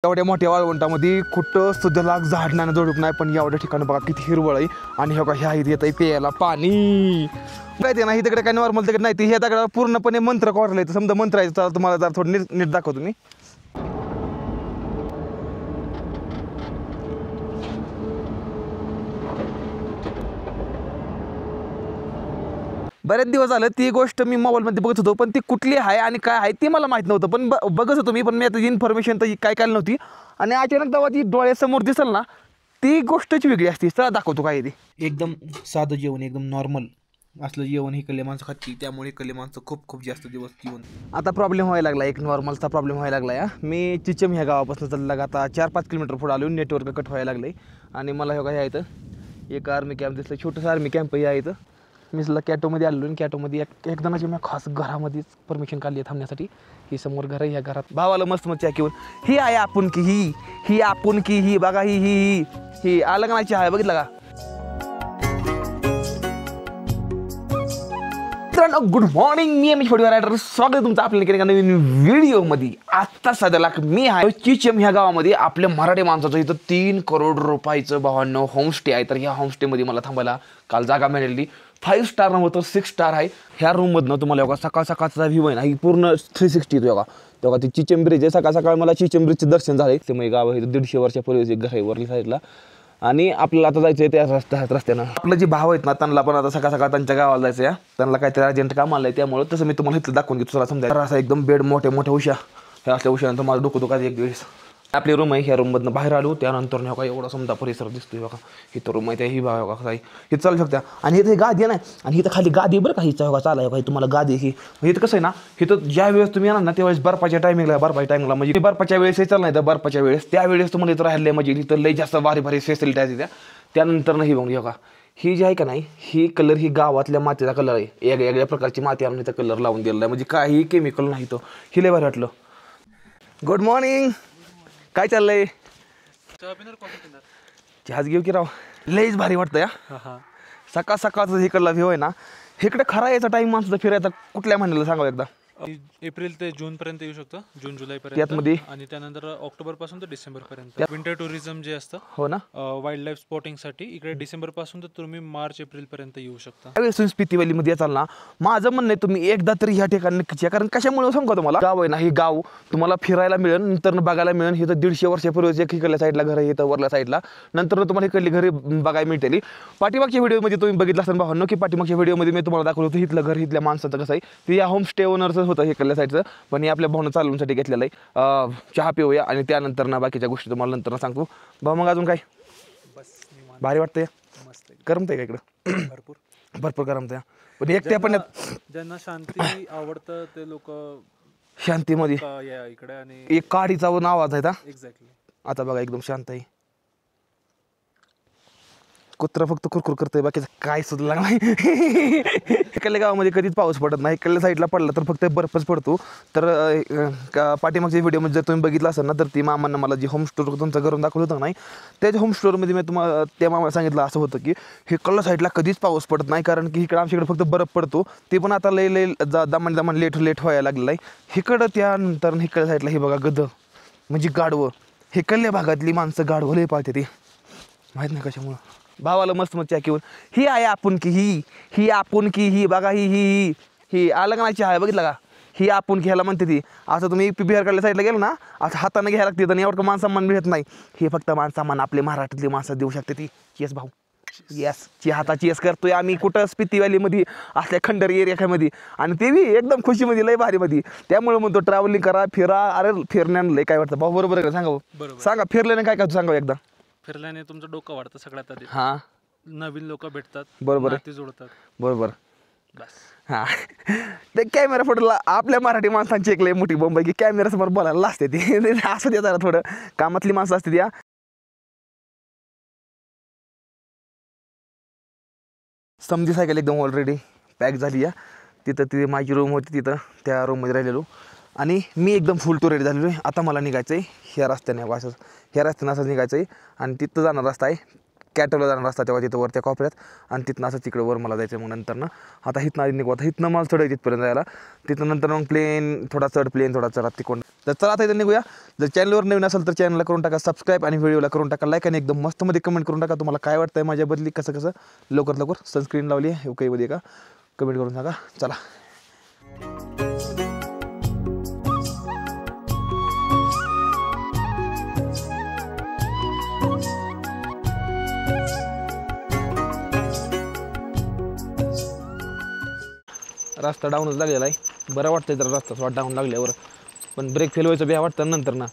एवढ्या मोठ्या वाळवंटामध्ये कुठं सुद्धा लाग झाड नाही जोडूक नाही, पण एवढ्या ठिकाणी बघा किती हिरवळ आहे. आणि हे बघा ह्या इथे येत आहे प्यायला पाणी. काय ते नाही तिकडे काय नॉर्मल तिकडे नाही, ते हे दगडावर पूर्णपणे मंत्र कोरले. तर समजा मंत्र आहे, तर तुम्हाला जरा थोडं नीट दाखवतो मी. बरेच दिवस झालं ती गोष्ट मी मोबाईलमध्ये बघत होतो, पण ती कुठली आहे आणि काय आहे ते मला माहीत नव्हतं. पण बघत होतो मी, पण मी आता इन्फॉर्मेशन तर काय काय नव्हती. आणि अचानक जेव्हा ती डोळ्यासमोर दिसेल ना, ती गोष्टच वेगळी असते. चला दाखवतो काय ते. एकदम साधं जेवण, एकदम नॉर्मल असलं जेवण हे कल्ले माणसं खाती, त्यामुळे कल्ले माणसं खूप खूप जास्त दिवस जेवण. आता प्रॉब्लेम व्हायला लागला, एक नॉर्मलचा प्रॉब्लेम व्हायला लागला या. मी चिचम ह्या गावापासून चालला, आता 4-5 किलोमीटर पुढे आलो. नेटवर्क कट व्हायला लागले आणि मला हे काय इथं एक आर्मी कॅम्प दिसलं, छोटंसं आर्मी कॅम्प या इथं. मी सला कॅटोमध्ये आलेलो आणि कॅटोमध्ये एक जणाची मी खास घरामध्येच परमिशन काढली आहे थांबण्यासाठी. ही समोर घर आहे, ह्या घरात भावाला मस्त मस्त चहा घेऊन ही आहे आपण की ही आपण की ही बघा ही ही ही ही आलं का नाही चहा आहे बघितलं का. गुड मॉर्निंग, मी एम रायडर, स्वागत आहे तुमचं आपल्याला केलं नवीन व्हिडिओमध्ये. आत्ता सध्याला मी आहे चिचम ह्या गावामध्ये. आपल्या मराठी माणसाचं इथं 3 करोड रुपयाचं भावांनो होमस्टे आहे. तर ह्या होमस्टेमध्ये मला थांबायला काल जागा मिळाली. 5 स्टार नव्हतं 6 स्टार आहे. ह्या रूममधनं तुम्हाला बघा सकाळ सकाळचा व्ह्यू आहे ना, ही पूर्ण 360 येतो बघा. तेव्हा ती चिचम ब्रिज आहे. सकाळ सकाळ मला चिचम ब्रिजचे दर्शन झाले. ते मग गाव आहे 150 वर्षापूर्वीच एक घर आहे वरली साईडला. आणि आपल्याला आता जायचं आहे त्या रस्त्यानं. आपलं जे भाव आहेत ना, त्यांना पण आता सकाळ सकाळ त्यांच्या गावाला जायचं आहे. त्यांना काहीतरी अर्जंट काम आलं आहे, त्यामुळे तसं मी तुम्हाला इथलं दाखवून घेतो. तुला समजा असं एकदम बेड मोठ्या उशा, ह्या असल्या उशानंतर माझं डोकं दुखायचं एक दिवस. आपली रूम आहे, ह्या रूममधनं बाहेर आलो त्यानंतर नाही का एवढा समजा परिसर दिसतोय बघा. इथं रूम आहे, त्या ही बघा कसं आहे, हे चालू शकता. आणि इथं गादी नाही, आणि इथं खाली गादी बरं का, हिचा बघा चालाय बघा तुम्हाला गादी ही. इथं कसं आहे ना, इथं ज्या वेळेस तुम्ही येणार ना त्यावेळेस बर्फाच्या टायमिंगला म्हणजे बर्फाच्या वेळेस हे चालणार तर बर्फाच्या वेळेस त्यावेळेस तुम्हाला इथं राहिले म्हणजे इथं लई जास्त भारी भारी फॅसिलिटी आहे. त्यानंतर नाही बघ बघा ही जी आहे का नाही, ही कलर ही गावातल्या मातीचा कलर आहे. वेगळ्या प्रकारची माती आणून इथं कलर लावून दिलेला आहे, म्हणजे काही केमिकल नाही. तो ही लय भारी वाटलं. गुड मॉर्निंग, काय चाललंय? चहाच घेऊ की राव, लईच भारी वाटतं या. सकाळ सकाळचं इकडला व्ह्यू आहे ना, इकडे खरा यायचा टाइम माणसाचा फिरायचा कुठल्या महिन्याला सांगा एकदा. एप्रिल ते जून पर्यंत येऊ शकतो, जून जुलै त्यात मध्ये पर्यंत. आणि त्यानंतर ऑक्टोबर पासून तर डिसेंबर पर्यंत विंटर टुरिझम जे असतं, हो ना, वाईल्ड लाईफ स्पॉटिंग साठी इकडे डिसेंबर पासून तर तुम्ही मार्च एप्रिल पर्यंत येऊ शकता. त्यावेळेस स्पिती व्हॅलीमध्ये याचाल ना, माझं म्हणणं आहे तुम्ही एकदा तरी ह्या ठिकाणी नक्कीच या. कारण कशामुळे सांगतो तुम्हाला, गाव आहे ना, हे गाव तुम्हाला फिरायला मिळेल, नंतर बघायला मिळेल. हे तर 150 वर्षापूर्वीच एक इकडल्या साईडला घर आहे, इथं वरल्या साईडला. नंतर तुम्हाला इकडली घरी बघायला मिळतील. पाठीमागच्या व्हिडिओमध्ये तुम्ही बघितलं असेल भावांनो, की पाठीमागच्या व्हिडिओमध्ये मी तुम्हाला दाखवलं होतं इथलं घर, इथल्या माणसाचं कसं आहे. ते या होमस्टे ओनरचं होतं इकडल्या साईडचं, पण हे आपल्या भावना चालवण्यासाठी घेतलेलं आहे. चहा पिऊया आणि त्यानंतर ना बाकीच्या गोष्टी तुम्हाला नंतर सांगतो. भाऊ मग अजून काय भारी वाटतंय? मस्त करमतंय का इकडं? भरपूर करमतंय. पण एकट्या पण ज्यांना शांती आवडतं ते लोक शांतीमध्ये इकडे. आणि एक काडीचा आवाज आहे. एक्झॅक्टली आता बघा एकदम शांत आहे. कुत्रा फक्त कुरकुर करतोय, बाकीचं काय सुद्धा लागला नाही. इकडल्या गावामध्ये कधीच पाऊस पडत नाही. इकडल्या साईडला पडला तर फक्त बर्फच पडतो. तर पाठीमागच्या व्हिडिओमध्ये जर तुम्ही बघितलं असेल ना, तर ती मामांना मला जी होम स्टोर तुमचं घरून दाखवलं होतं नाही, त्याच्या होम स्टोअरमध्ये मी तुम्हाला त्या मामाला सांगितलं असं होतं की इकडल्या साईडला कधीच पाऊस पडत नाही, कारण की इकडं आमच्याकडे फक्त बर्फ पडतो. ते पण आता लई दमान लेट व्हायला लागलेलं आहे इकडं. त्यानंतर इकडल्या साईडला हे बघा गद म्हणजे गाढवं. इकडल्या भागातली माणसं गाढवं लई पाळते, ती माहीत नाही कशामुळं. भावाला मस्त मस्त चहा घेऊन ही आहे आपण की ही आपण की ही बघा ही ही ही आलं का नाही चहा आहे बघितलं का. ही आपण घ्यायला म्हणते ती. असं तुम्ही बिहारकडल्या साईडला गेलो ना, असं हाताने घ्यायला लागते, आणि एवढं माणसामान मिळत नाही. हे फक्त माणसामान आपले मराठीतली माणसं देऊ शकते ती. येस भाऊ, येस. हाताची येस करतोय आम्ही कुठं स्पिती व्हॅलीमध्ये असल्या खंडरी एरियामध्ये, आणि ते बी एकदम खुशीमध्ये लय भारीमध्ये. त्यामुळे म्हणतो ट्रॅव्हलिंग करा, फिरा. अरे फिरण्यानं लय काय वाटतं भाऊ, बरोबर आहे का? सांगा बरोबर. सांगा फिरल्याने काय काय सांगा एकदा. फिरल्याने तुमचं डोकं वाढतं सगळ्यात आधी. हां, नवीन लोक भेटतात, बरोबर ते जोडतात. बरोबर. बस. हां, ते कॅमेरा फोटोला आपल्या मराठी माणसांची एक लय मोठी बोंब आहे की कॅमेरासमोर बोलायला असते ती. असं ते जरा थोडं कामातली माणसं असते त्या. समजी सायकल एकदम ऑलरेडी पॅक झाली आहे. तिथं ती माझी रूम होती, तिथं त्या रूममध्ये राहिलेलो. आणि मी एकदम फुल टू रेडी झालेलो आहे. आता मला निघायचं आहे ह्या रस्त्याने, ह्या रस्त्याने असं निघायचं आहे. आणि तिथं जाणार रस्ता आहे कॅटलला जाणार रस्ता तेव्हा तिथं वर त्या कोपऱ्यात आणि तिथनं असं तिकडे वर मला जायचं मग नंतर ना आता हिथनं आधी निघू आता हिथनं मला चढायचं तिथपर्यंत जायला तिथं नंतर मग प्लेन थोडा चढ प्लेन थोडा चढा तिकडून तर चला आता इथं निघूया जर चॅनलवर नवीन असेल तर चॅनलला करून टाका सबस्क्राईब आणि व्हिडिओला करून टाका लाईक आणि एकदम मस्तमध्ये कमेंट करून टाका तुम्हाला काय वाटतंय माझ्याबद्दल कसं लवकर सनस्क्रीन लावली आहे UKमध्ये का कमेंट करून सांगा चला रस्ता डाऊनच लागलेला आहे बरं वाटतंय जरा रस्ता स्वतः डाऊन लागल्यावर पण ब्रेक फेल व्हायचं भ्या वाटतं नंतर ना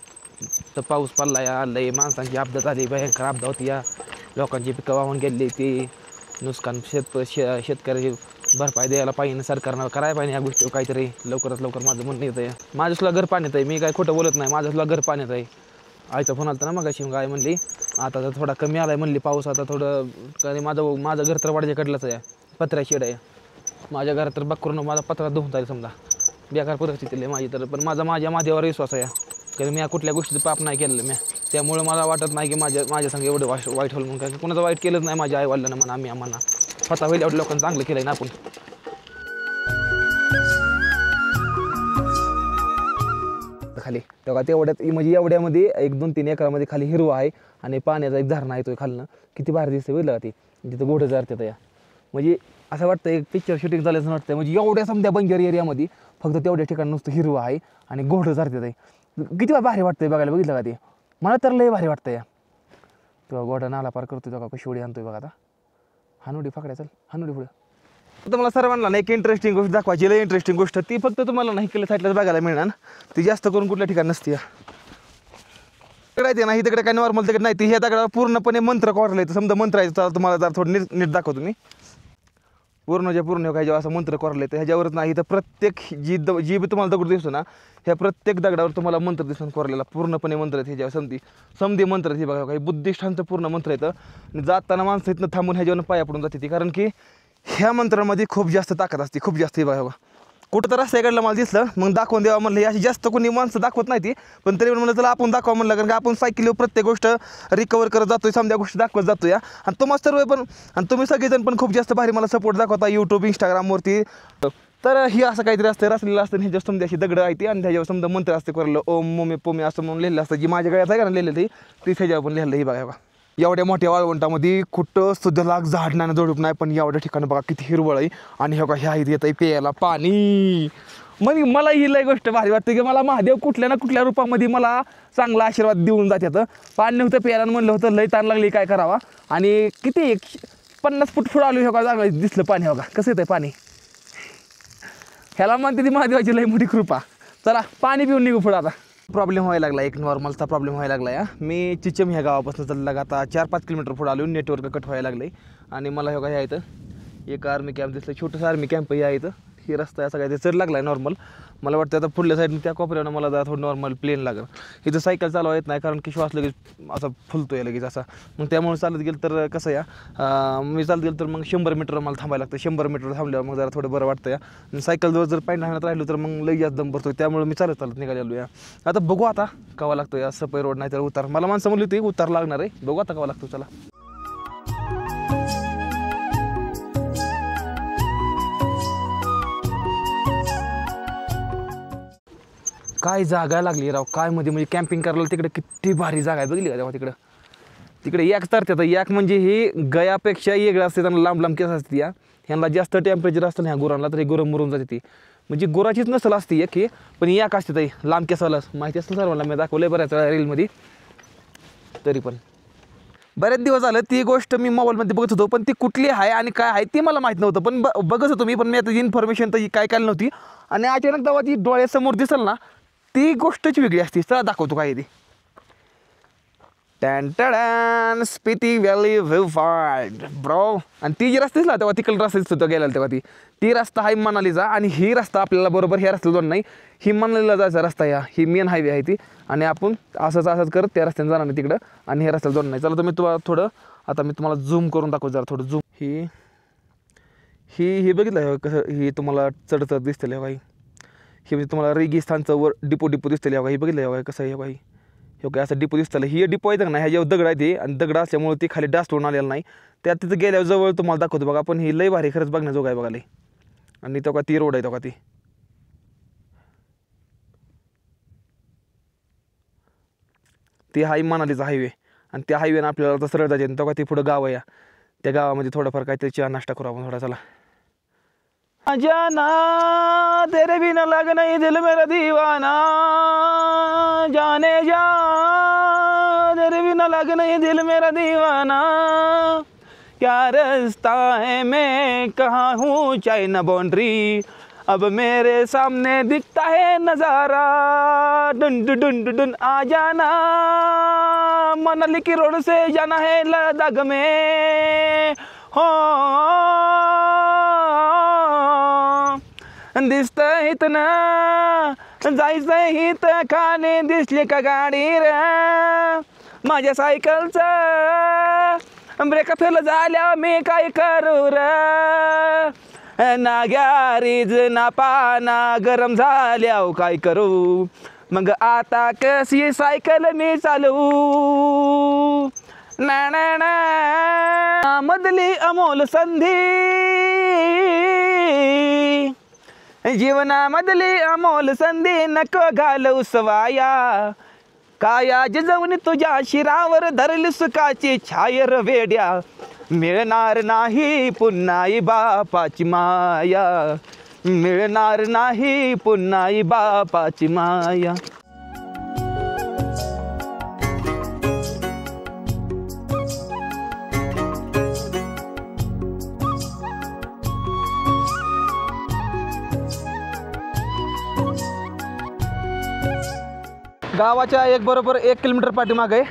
तर पाऊस पडला या लय माणसांची अपघात आली भयंकर अपघात होती या लोकांची पिकं वाहून गेली ती नुकसान शेतकऱ्याची भरपाई द्यायला पाहिजे सरकारनं करायला पाहिजे या गोष्टी काहीतरी लवकरात लवकर माझं म्हणणं येतं आहे माझ्यासुद्धा घर पाण्यात आहे मी काय खोटं बोलत नाही माझ्यासुद्धा घर पाण्यात आहे आईचा फोन आला ना मग अशी काय म्हणली आता तर थोडा कमी आला आहे म्हणली पाऊस आता थोडं कारण माझं घर तर वाडच्याकडलंच आहे पत्र्या शेड आहे माझ्या घरात तर करून माझा पत्रा धुवून जाईल समजा बेकार परिस्थिती आहे माझी तर पण माझ्या माझ्यावर विश्वास आहे कारण मी कुठल्या गोष्टीचं पाप नाही केलेलं मी त्यामुळे मला वाटत नाही की माझ्या संग एवढं वाईट होईल म्हणून कारण कुणाचं वाईट केलंच नाही माझ्या आईवडिलांना म्हणा आम्ही आम्हाला स्वतः होईल एवढं लोकांना चांगलं केलं आहे ना आपण खाली तेव्हा तेवढ्यात म्हणजे एवढ्यामध्ये 1-2-3 एकरामध्ये खाली हिरवा आहे आणि पाण्याचा एक झरणा येतोय खालनं किती भारी दिसतं बघितलं का ती तिथं घोडं जारतात या म्हणजे असं वाटतं एक पिक्चर शूटिंग झाल्याचं वाटतं म्हणजे एवढ्या समजा बंजर एरियामध्ये फक्त तेवढ्या ठिकाणी नुसतं हिरवं आहे आणि घोडं जारतात आहे किती भारी वाटतंय बघायला बघितलं का ते मला तर लय भारी वाटतं या तेव्हा घोडा नाला पार करतोय तेव्हा कशी उडी आणतोय बघा आता हानुडी फाकड्या चल हानुडी पुढं तर मला सर्वांना ना एक इंटरेस्टिंग गोष्ट दाखवायची लय इंटरेस्टिंग गोष्ट ती फक्त तुम्हाला नाही केलं साईडला बघायला मिळणार ती जास्त करून कुठल्या ठिकाणी नसते तिकडे नाही तिकडे काय नॉर्मल तिकडे नाही ती ह्या दगडावर पूर्णपणे मंत्र कोरलं आहे समजा मंत्र आहे तर तुम्हाला जर थोडं नीट दाखवतो मी पूर्ण काय जेव्हा असं मंत्र कोरलं आहे तर ह्याच्यावरच नाही तर प्रत्येक जी बी तुम्हाला दगड दिसतो ना ह्या प्रत्येक दगडावर तुम्हाला मंत्र दिसून कोरलेला पूर्णपणे मंत्र आहेत ह्याच्यावर समधी मंत्र आहेत हे बघा काही बुद्धिष्टांचं पूर्ण मंत्र येतं आणि जाताना माणसं इथनं थांबून ह्याच्यावर पाया पडून जाते ती कारण की ह्या मंत्रामध्ये खूप जास्त ताकद असते खूप जास्त हे बघा कुठं तर रस्ता इकडलं मला दिसलं मग दाखवून द्यावा म्हणलं अशी जास्त कोणी माणसं दाखवत नाही ती पण तरी म्हणलं चला आपण दाखवा म्हणलं कारण की आपण सायकलीवर प्रत्येक गोष्ट रिकवर करत जातोय समजा गोष्टी दाखवत जातो या आणि तुम्हाला सर्व पण आणि तुम्ही सगळेजण पण खूप जास्त भारी मला सपोर्ट दाखवता यूट्यूब इंस्टाग्रामवरती तर ही असं काहीतरी असतं रचलेलं असतं ह्याच्यावर समजा अशी दगड आहे ती आणि त्याच्यावर समजा मंत्र असते करलं ओम मोमे पोमे असं म्हणून लिहिलं असतं जी माझ्या गळ्यात आहे का लिहिलं ती ह्याच्यावर पण लिहिलं ही बघा एवढ्या मोठ्या वाळवंटामध्ये कुठं सुद्धा लाग झाड नाही झोडूप नाही पण एवढ्या ठिकाणी बघा किती हिरवळ आहे आणि ह्या येत आहे प्यायला पाणी मग मला ही लय गोष्ट भारी वाटते की मला महादेव कुठल्या ना कुठल्या रूपामध्ये मला चांगला आशीर्वाद देऊन जातात पाणी नव्हतं प्यायला म्हणलं होतं लय ताण लागली काय करावा आणि किती 50 फूट पुढं आलो ह्या चांगलं दिसलं पाणी बघा कसं येतं पाणी ह्याला म्हणते ती महादेवाची लय मोठी कृपा चला पाणी पिऊन निघू पुढं आता प्रॉब्लेम व्हायला लागला एक नॉर्मलचा प्रॉब्लेम व्हायला लागला या मी चिचम ह्या गावापासून चालला आता 4-5 किलोमीटर पुढे आलो नेटवर्क कट व्हायला लागलं आणि मला हे काय इथं एक आर्मी कॅम्प दिसलं छोटंसं आर्मी कॅम्प या इथं ही रस्ता असा काय ते चढ लागला आहे नॉर्मल मला वाटतं आता पुढल्या साईडने त्या कोपऱ्यानं मला जरा थोडं नॉर्मल प्लेन लागेल इथं सायकल चालवा येत नाही कारण की श्वास लगेच असा फुलतो आहे लगेच असा मग त्यामुळे चालत गेलं तर कसं या मी चालत गेलं तर मग 100 मीटर मला थांबायला लागतं 100 मीटर थांबल्यावर मग जरा थोडं बरं वाटतं या आणि सायकलवर जर पाय राहण्यात राहिलो तर मग लई जास्त दम भरतो त्यामुळे मी चालत निघालेलो या आता बघू आता कवा लागतो या सपय रोड नाही तर उतार मला माणसं म्हणली होती उतार लागणार आहे बघू आता कवा लागतो चला काय जागा लागली राव काय मध्ये म्हणजे कॅम्पिंग करायला तिकडे किती भारी जागा आहे बघली का तेव्हा तिकडे एक तर त्यात एक म्हणजे ही गयापेक्षा वेगळं असते त्यांना लांब केस असते या ह्यांना जास्त टेम्परेचर असतं ना ह्या गुरांना तर हे गुरं मरून जाते ती म्हणजे गुराचीच नसल असते एक हे पण एक असते ताई लांब केसाला माहिती असतं सर्वांना मी दाखवलं बऱ्याच वेळा रीलमध्ये तरी पण बरेच दिवस झालं ती गोष्ट मी मोबाईलमध्ये बघत होतो पण ती कुठली आहे आणि काय आहे ती मला माहीत नव्हतं पण बघत होतो मी पण मी आता इन्फॉर्मेशन तर काय काय नव्हती आणि अचानक जेव्हा ती डोळ्यासमोर दिसेल ना ती गोष्टच वेगळी असते चला दाखवतो काय ती टॅन Spiti valley view point bro आणि ती जी रस्ता दिसला तेव्हा तिकडे रस्ता दिसत होता गेला तेव्हा ती रस्ता आहे मनालीचा आणि ही रस्ता आपल्याला बरोबर ह्या रस्त्याला जाऊन नाही ही मनालीला जायचा रस्ता या ही मेन हायवे आहे ती आणि आपण असंच करत त्या रस्त्याने जाणार नाही तिकडं आणि ह्या रस्त्याला जाऊन नाही चला तर मी तुम्हाला थोडं आता मी तुम्हाला झूम करून दाखवतो जरा थोडं झूम ही बघितलं कसं ही तुम्हाला चढत दिसतं काही हे म्हणजे तुम्हाला रेगिस्तानचं वर डिपो दिसतं बघा ही बघितलं कसं आहे बाई हे काय असं डिपो दिसतं ही डिपो आहे ना, ह्याच्यावर दगड आहे ते आणि दगड असल्यामुळे ती खाली डासटून आलेलं नाही. त्यात तिथं गेल्यावर जवळ तुम्हाला दाखवतो बघा. पण ही लय भारी खरंच बघण्याजोग आहे बघा लय. आणि तो का ती रोड आहे तो का ती हाय मनालीचा हायवे आणि त्या हायवेनं आपल्याला आता सरळ जायचे. तो का ती पुढं गाव आहे. त्या गावामध्ये थोडंफार काहीतरी चहा नाश्ता करू आपण थोडा. चला. जाना तेरे बिना लग नहीं दिल मेरा दीवाना, जाने जा तेरे बिना लग नहीं दिल मेरा दीवाना, क्या रास्ता है मैं कहाँ हूँ चाइना बाउंड्री, अब मेरे सामने दिखता है नज़ारा, डुन डुन डुन डुन डुन आ जाना, मनाली की रोड से जाना है लद्दाख में, हो दिसतं इथं जायचं इथं खाणे दिसली का गाडी रे, माझ्या सायकलचं ब्रेक फेल झाल्या मी काय करू रे, ना गॅरेज ना पाना गरम झाल्या काय करू, मग आता कशी सायकल मी चालवू, ना ना ना मधली अमोल संधी, जीवनामधली अमोल संधी नको घालू सवाया, काया जिजवणी तुझ्या शिरावर धरली सुखाची छायर वेड्या, मिळणार नाही पुन्हा आई बापाची माया, मिळणार नाही पुन्हा आई बापाची माया. गावाच्या एक बरोबर 1 किलोमीटर पाठीमागे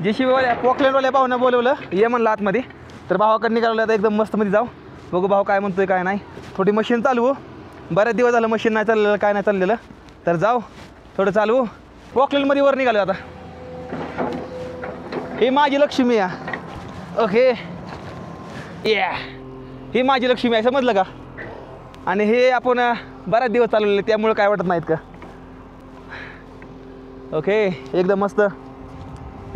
जे शिवाल्या पॉकलँडवाल्या भाऊनं बोलवलं ये म्हणलं आतमध्ये. तर भावाकडे निघालं आता एकदम मस्तमध्ये जाऊ बघू भाऊ काय म्हणतोय काय नाही. थोडी मशीन चालवू, बऱ्याच दिवस झालं मशीन नाही चाललेलं काय नाही चाललेलं. तर जाऊ थोडं चालवू. पॉकलँडमध्ये वर निघालो आता. ही माझी लक्ष्मी आहे. ओके या ही माझी लक्ष्मी आहे समजलं का. आणि हे आपण बऱ्याच दिवस चालवलेले त्यामुळे काय वाटत नाहीत का. ओके एकदम मस्त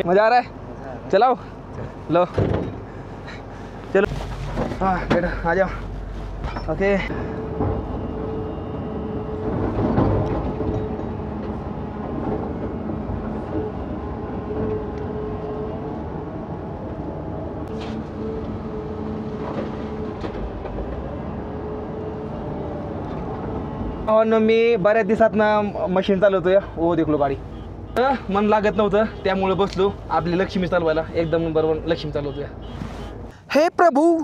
मजा आ रहा है. चलाओ लो चलो हाँ बेटा आ जाओ. ओके मी बऱ्याच दिवसातनं मशीन चालवतोय. ओ देखलो गाडी मन लागत नव्हतं त्यामुळे बसलो आपली लक्ष्मी चालवायला. एकदम बरोबर लक्ष्मी चालवतोय. हे प्रभू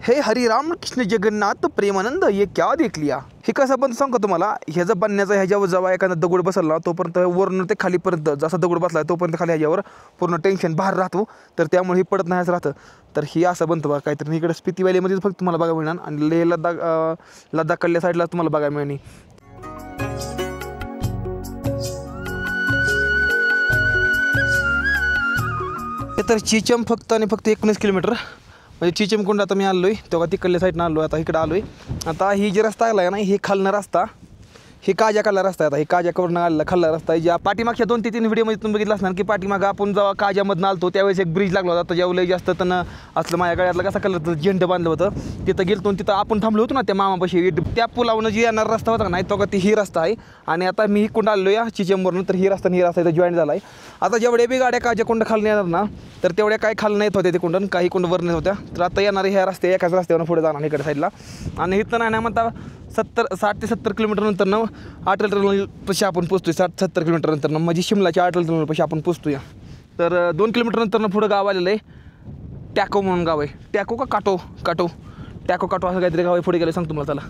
हे हरिराम कृष्ण जगन्नाथ प्रेमानंद ये क्या देख लिया. हे कसं पण सांगतो तुम्हाला. ह्याचं बनण्याचं ह्याच्यावर जेव्हा एखादा दगड बसला तोपर्यंत वरून ते खालीपर्यंत जसा दगड बसला तोपर्यंत खाली ह्याच्यावर पूर्ण टेन्शन बाहेर राहतो. तर त्यामुळे हे पडत नाही असं राहतं. तर ही असं बनतं बघा काहीतरी. इकडे स्पिती व्हॅलीमध्ये फक्त तुम्हाला बघायला मिळणार आणि लेह लद्दाख कडल्या साईडला तुम्हाला बघायला मिळणार. तर चिचम फक्त आणि फक्त 19 किलोमीटर म्हणजे चिचमकुंड आता मी आलो आहे तेव्हा तिकडल्या साईडनं आलो आहे. आता इकडं आलो आहे. आता ही जी रस्ता आला आहे ना हे खालनं रस्ता हे काजाकडला रस्ता आहे. आता हे काजाकडून आलेला खाल्ला रस्ता आहे. ज्या पाठीमागच्या 2 ते 3 व्हिडिओमध्ये तुम्ही बघितलं असणार की पाठीमागं आपण जेव्हा काजामधनं आलतो त्यावेळेस एक ब्रिज लागला होता. त्याच्यावर लई जास्त त्यांना असलं माझ्या गळ्यातलं कसा कलर झेंड बांधलं होतं. तिथं गेलतो तिथं आपण थांबलो होतो ना त्या मामापाशी. त्या पुलावनं जी येणार रस्ता होता नाही तो का ती ही रस्ता आहे. आणि आता मी इकडून आलो या चिचमवरून तर ही रस्ता इथं जॉईन झाला आहे. आता जेवढ्या बी गाड्या काजाकुंड खालून येणार ना तर तेवढ्या काही खाली नाहीत होत्या ते कुंडन काही कुंड वर नाही होत्या. तर आता येणारे ह्या रस्ते एकाच रस्त्यावर पुढे जाणार इकडे साईडला. आणि इथं नाही म्हणता 60 ते 70 किलोमीटर नंतर अटल टनलपाशी आपण पोचतोय. 60-70 किलोमीटर नंतर म्हणजे शिमलाच्या अटल टनलपाशी आपण पोचतोय. तर 2 किलोमीटर नंतर पुढं गाव आलेलं आहे. टॅको म्हणून गाव आहे. टॅको का काटो काटो टॅको काटो असं काहीतरी गाव आहे. पुढे गेलं सांगतो मला. चला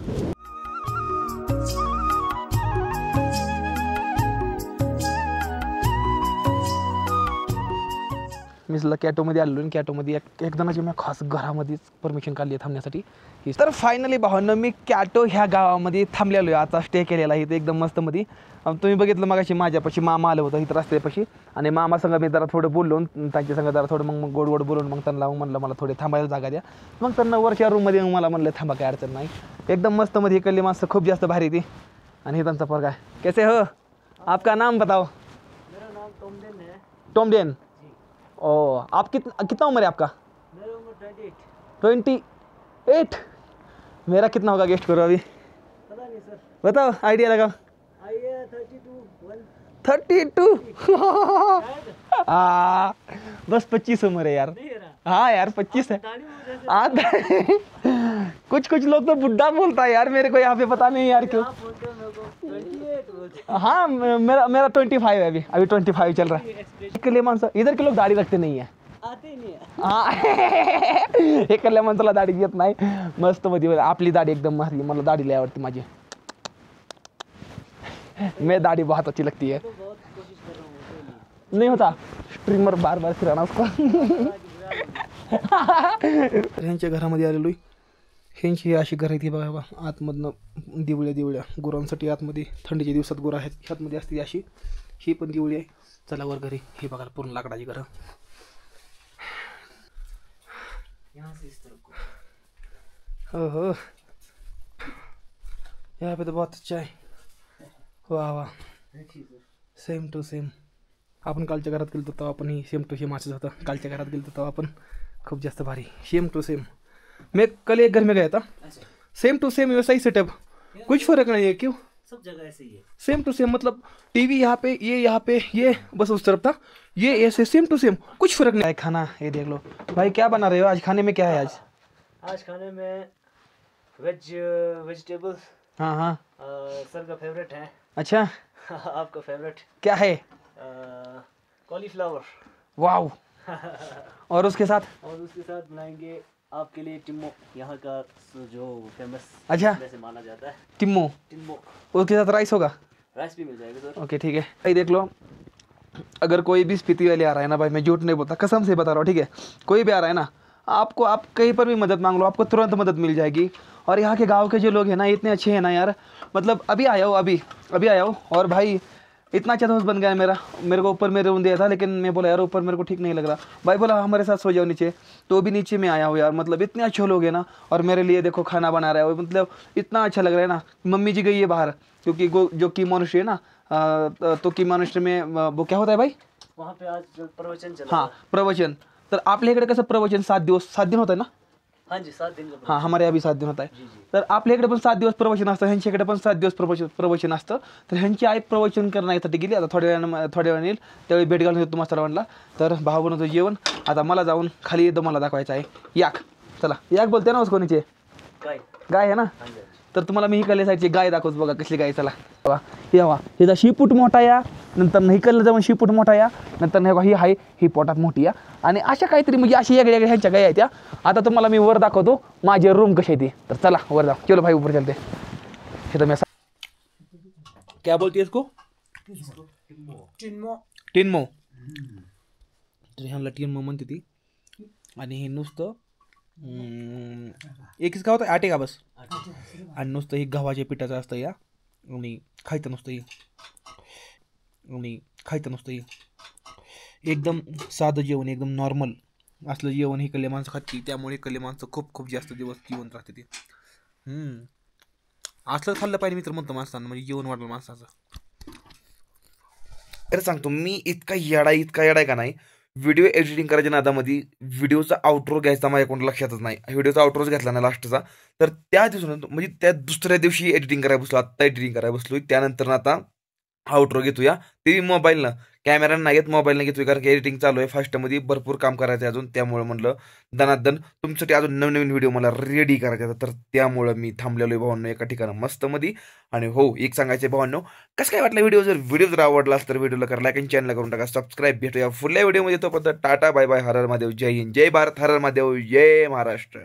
मी कॅटोमध्ये आलो आणि कॅटोमध्ये एक जणाची मी खास घरामध्येच परमिशन काढली आहे थांबण्यासाठी. तर फायनली भावांनो मी कॅटो ह्या गावामध्ये थांबलेलो आहे. आता स्टे केलेला आहे. इथे एकदम मस्तमध्ये तुम्ही बघितलं मगाशी माझ्यापाशी मामा आलं होतं इथं रस्त्यापाशी. आणि मामा संग मी जरा थोडं बोललो त्यांच्या संग जरा थोडं मग गोड गोड बोलून मग त्यांना म्हणलं मला थोडे थांबायला जागा द्या. मग त्यांना वरच्या रूममध्ये मला म्हणलं थांबा काय अडचण नाही. एकदम मस्तमध्ये इकडली माणसं खूप जास्त भारी ती. आणि हे त्यांचा पोरगा आहे. कैसे हो आपका नाम बताओ. मेरा नाम तोमदेन है. Tom Den. ओ आप कितना उम्र है आपका? मेरा उम्र 28। मेरा कितना होगा गेस्ट करो अभी? पता नहीं सर। बताओ आइडिया लगाओ। आइए 32 32 बस 25 उम्र है यार। नहीं है ना? हाँ यार 25 है। दाढ़ी में जैसे कुछ लोग तो बुढ़ा बोलता है यार, मेरे को यहाँ पे पता नहीं यार क्यों। आप बोलते हो मेरे को 28 बोलते हाँ मेरा 25 है अभी 25 चल रहा है। इकडले माणसं इधर के लोग दाढ़ी रखते नहीं है। आते ही नहीं है। हाँ इकडल्या माणसाला दाढी घेत नाही, मस्त मध्ये आपली दाढी एकदम भारी, मला दाढी लय आवडते माझी। मैं दाढ़ी बहुत अच्छी लगती है। तो बहुत कोशिश कर रहा हूँ, होता ही नहीं होता स्ट्रीमर बार फिराना उसको। ह्यांच्या घरामध्ये आलेलो ह्यांची अशी घर आहे ती बघा बा, आतमधनं दिवळ्या गुरांसाठी आतमध्ये थंडीच्या दिवसात गुरं आहेत आतमध्ये असते अशी, ही पण दिवळी आहे। चला वर घरी, हे बघा पूर्ण लाकडाची घरं। यहाँ से इस तरफ को। ओहो यहाँ पे तो बहुत अच्छा है। वाह वाह सेम टू सेम। आपण कालच्या घरात गेलो तेव्हा आपण ही सेम टू सेम असंच होतं। कालच्या घरात गेलो तेव्हा आपण खूप जास्त भारी सेम टू सेम। मैं कल एक घर में गया था, सेम टू सेम वैसा ही सेटअप, कुछ फर्क नहीं है। क्यों? सब जगह ऐसे ही है। सेम टू सेम, मतलब टीवी यहाँ पे ये बस उस तरफ था, ये ऐसे सेम टू सेम, कुछ फर्क नहीं है। खाना ये देख लो भाई, क्या बना रहे हो आज? खाने में क्या है आज? आज खाने में वेजिटेबल्स। हाँ सर का फेवरेट है। अच्छा आपका फेवरेट क्या है? कॉलीफ्लावर। वाव और उसके साथ बनाएंगे आपके लिए टिम्मो, यहाँ का जो फेमस अच्छा वैसे माना जाता है। टिम्मो, टिम्मो उसके साथ राइस होगा? राइस भी मिल जाएगा सर। ओके ठीक है भाई। देख लो अगर कोई भी स्पीति वाले आ रहा है ना भाई, मैं झूठ नहीं बोलता, कसम से बता रहा हूँ, ठीक है? कोई भी आ रहा है ना, आप कहीं पर भी मदद मांग लो, आपको तुरंत मदद मिल जाएगी। और यहाँ के गांव के जो लोग हैं ना इतने अच्छे हैं ना यार, मतलब अभी आया हो और भाई इतना अच्छा दोस्त बन गया है मेरे को ऊपर में रूम दिया था, लेकिन मैं बोला यार ऊपर मेरे को ठीक नहीं लग रहा। भाई बोला हमारे साथ सो जाओ नीचे, तो भी नीचे में आया हो यार। मतलब इतने अच्छे लोग हैं ना, और मेरे लिए देखो खाना बना रहा है, मतलब इतना अच्छा लग रहा है ना। मम्मी जी गई है बाहर, क्योंकि जो की मनुष्य है ना, तो की मनुष्य में वो क्या होता है भाई वहाँ पे आज प्रवचन चला। हाँ प्रवचन। तर आपल्या इकडे कसं प्रवचन 7 दिन होतं ना? हाँ जी 7 दिन का। हाँ हमारे यहाँ भी 7 दिन होता है। जी जी। तर आपल्या इकडे पण 7 दिवस प्रवचन असतं, ह्यांच्याकडे पण 7 दिवस प्रवचन असतं। तर ह्यांची आई प्रवचन करण्यासाठी गेली, आता थोड्या वेळाने येईल, त्यावेळी भेट घालून येतो तुम्हाला सर्वांना। तर भाऊ बनवतो जेवण, आता मला जाऊन खाली येतो, मला दाखवायचं आहे याक। चला याक बोलते ना उसको नीचे, गाय आहे ना? हाँ जी। तर तुम्हाला मी हिकडल्या साईडची गाय दाखवतो बघा कसली गाय। चला यावा, हिचा शिपूट मोठा या, नंतर हिकडलं जाऊन शिपूट मोठा या, नंतर ही आहे ही पोटात मोठी या, आणि अशा काहीतरी म्हणजे अशी वेगळ्या ह्यांच्या गाय आहेत त्या। आता तुम्हाला मी वर दाखवतो माझे रूम कशी आहे ती। तर चला वर जाऊ, चलो भाई ऊपर चलते। हे तर मी क्या बोलती है इसको? टिन्मो। तर ह्यांना टिन्मो म्हणते ती। आणि हे नुसतं एकच गाव होतं आटे का बस, आणि नुसतं ही गव्हाच्या पिठाचं असतं या, आणि खायचं नुसतं ही एकदम साधं जेवण, एकदम नॉर्मल असलं जेवण ही कल्ले माणसं खाती, त्यामुळे कल्ले माणसं खूप जास्त दिवस जिवंत राहते ते। असलं खाल्लं पाहिजे मित्र म्हणतो माणसांना, म्हणजे जेवण वाढलं माणसाचं। अरे सांगतो मी, इतका येडा का नाही, व्हिडिओ एडिटिंग करायच्या नादामध्ये व्हिडिओचा आउट्रो घ्यायचा माझ्या कोण लक्षातच नाही। व्हिडिओचा आउट्रोच घेतला ना लास्टचा, तर त्या दिवशी म्हणजे त्या दुसऱ्या दिवशी एडिटिंग करायला बसलो, आत्ता एडिटिंग करायला बसलो, त्यानंतर आता आउट्रो घेतोया, ते मोबाईलनं, कॅमेरानं नाही घेत, मोबाईलनं घेतोय, कारण की एडिटिंग चालू आहे, फास्टमध्ये भरपूर काम करायचं आहे अजून। त्यामुळे म्हणलं दनादन तुमच्यासाठी अजून नवीन व्हिडिओ मला रेडी करायचा, तर त्यामुळं मी थांबलेलो आहे भावांनो एका ठिकाणी मस्तमध्ये। आणि हो एक सांगायचं भावांनो, कसं काय वाटलं व्हिडिओ जर आवडला असेल तर व्हिडिओला करा लाईक आणि चॅनल करून टाका सबस्क्राईब। भेटूया पुढल्या व्हिडिओमध्ये, तोपर्यंत टाटा बाय बाय, हर हर महादेव, जय हिंद, जय भारत, हर हर महादेव, जय महाराष्ट्र।